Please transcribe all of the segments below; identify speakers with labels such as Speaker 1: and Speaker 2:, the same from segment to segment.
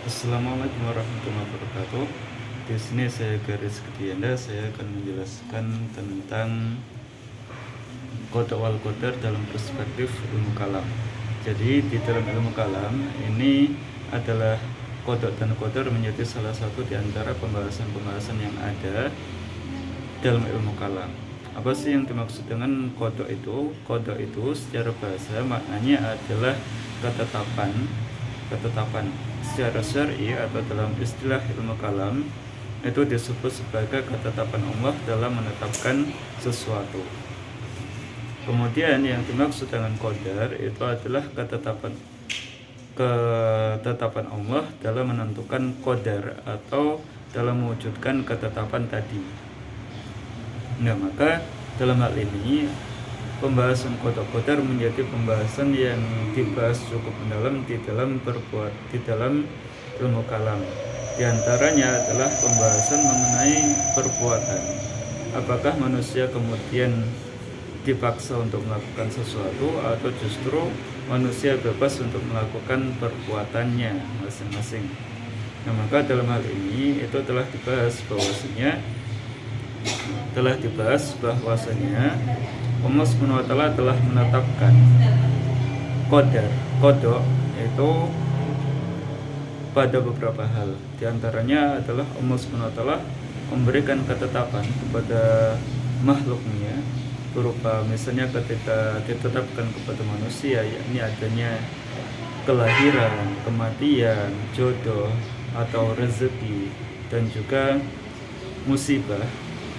Speaker 1: Assalamualaikum warahmatullahi wabarakatuh. Di sini saya garis ketianda, saya akan menjelaskan tentang qada wal qadar dalam perspektif ilmu kalam. Jadi di dalam ilmu kalam ini adalah qada dan qadar menjadi salah satu di antara pembahasan-pembahasan yang ada dalam ilmu kalam. Apa sih yang dimaksud dengan qada itu? Qada itu secara bahasa maknanya adalah ketetapan secara syar'i atau dalam istilah ilmu kalam itu disebut sebagai ketetapan Allah dalam menetapkan sesuatu. Kemudian yang dimaksud dengan qadar itu adalah ketetapan Allah dalam menentukan qadar atau dalam mewujudkan ketetapan tadi. Nah, maka dalam hal ini pembahasan qada qadar menjadi pembahasan yang dibahas cukup mendalam di dalam ilmu kalam. Di antaranya adalah pembahasan mengenai perbuatan. Apakah manusia kemudian dipaksa untuk melakukan sesuatu atau justru manusia bebas untuk melakukan perbuatannya masing-masing. Nah, maka dalam hal ini itu telah dibahas bahwasanya Allah SWT telah menetapkan qada itu pada beberapa hal. Di antaranya adalah Allah SWT memberikan ketetapan kepada makhluknya berupa misalnya ketika ditetapkan kepada manusia, yakni adanya kelahiran, kematian, jodoh atau rezeki, dan juga musibah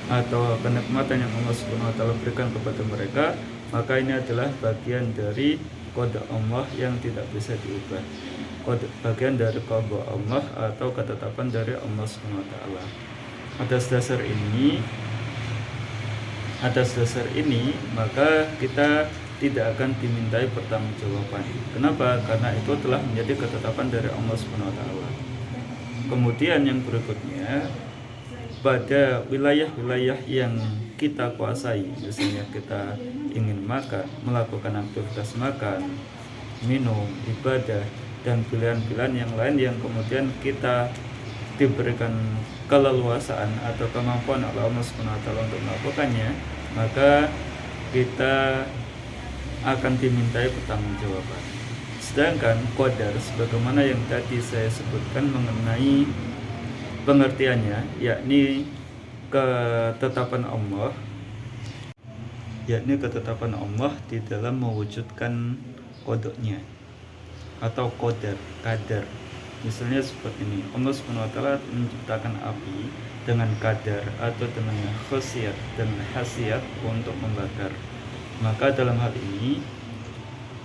Speaker 1: atau kenikmatan yang Allah SWT berikan kepada mereka, maka ini adalah bagian dari qada Allah yang tidak bisa diubah, bagian dari qada Allah atau ketetapan dari Allah SWT. Atas dasar ini maka kita tidak akan dimintai pertanggungjawaban. Kenapa? Karena itu telah menjadi ketetapan dari Allah SWT. Kemudian yang berikutnya, pada wilayah-wilayah yang kita kuasai, misalnya kita ingin makan, melakukan aktivitas makan, minum, ibadah, dan pilihan-pilihan yang lain yang kemudian kita diberikan keleluasaan atau kemampuan oleh Allah SWT untuk melakukannya, maka kita akan dimintai pertanggungjawaban. Sedangkan qadar sebagaimana yang tadi saya sebutkan mengenai pengertiannya, yakni ketetapan Allah di dalam mewujudkan qadanya atau kadar. Misalnya seperti ini, Allah SWT menciptakan api dengan kadar atau dengan khasiat dan hasiat untuk membakar. Maka dalam hal ini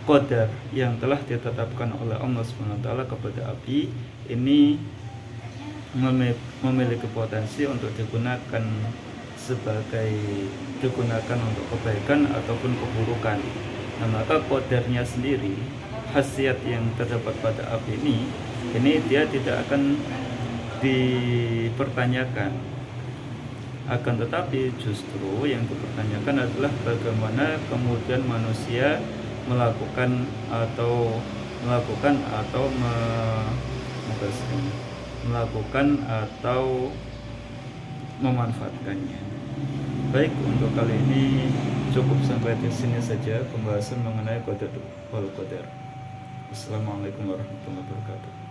Speaker 1: qadar yang telah ditetapkan oleh Allah SWT kepada api ini memiliki potensi untuk digunakan untuk kebaikan ataupun keburukan. Nah, maka qadarnya sendiri, khasiat yang terdapat pada api ini dia tidak akan dipertanyakan. Akan tetapi justru yang dipertanyakan adalah bagaimana kemudian manusia melakukan atau memanfaatkannya. Baik, untuk kali ini cukup sampai di sini saja pembahasan mengenai qada wal qadar. Assalamualaikum warahmatullahi wabarakatuh.